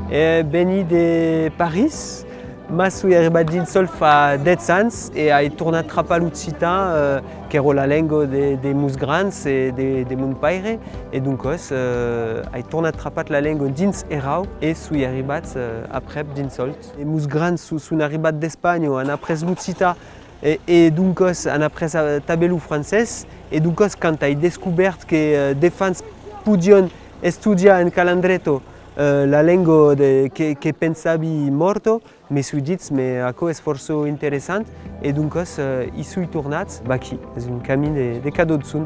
veni de Paris, ma sui arribat dins sol fa 10 ans e ai tornat cap a l'Occità, che era la lingua de mus grans e de mun paire, e duncos ai tornat trapat la lingua dins erau e sui arribat aprep dins solt. E mus grans sun arribat d'Espagna, han apres l'Occità e duncos han apres tabellu francès, e duncos quand ai descobert que defans podion estudiar en Calandreto la lingua che pensavi morto, mi sui dit me aco es forso interessant e duncos i sui tornat baqui, es un camin de cadot sun.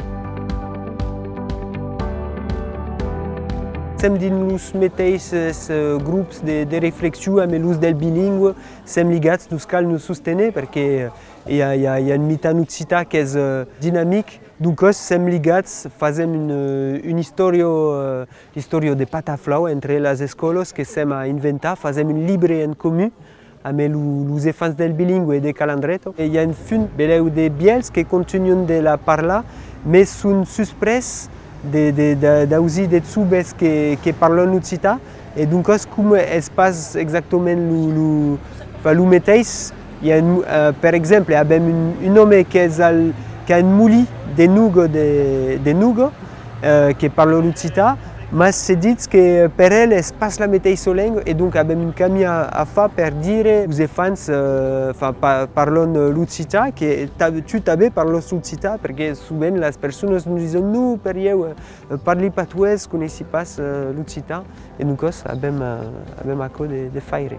Sem dins mateixos grups de reflexió amb l'ús del bilingüe, sem ligats dus cal nos sostener perquè hi ha un mitan occità que és dinàmic, duncos sem ligats, fazem una història de pataflau entre les escoles que sem a inventar, fazem un llibre en comú amb els efants del bilingüe e de Calandreto. Hi ha un fund beleu de biels que continuen de la parlar, mais són suspres d'ausir de subes que parlen occità, e duncos com es pas exactament lo mateix. Per exemple, avem un home que ha un molí de nugo que parla l'occità, mas se dit que per ell es pas la mateixa lengua e donc avem un camí a fa per dire als infants parlen l'occità, que tu també parles l'occità, perquè sovint les persones ens diuen no, per eu parli patuès, coneixi pas l'occità, e donc avem aco de faire.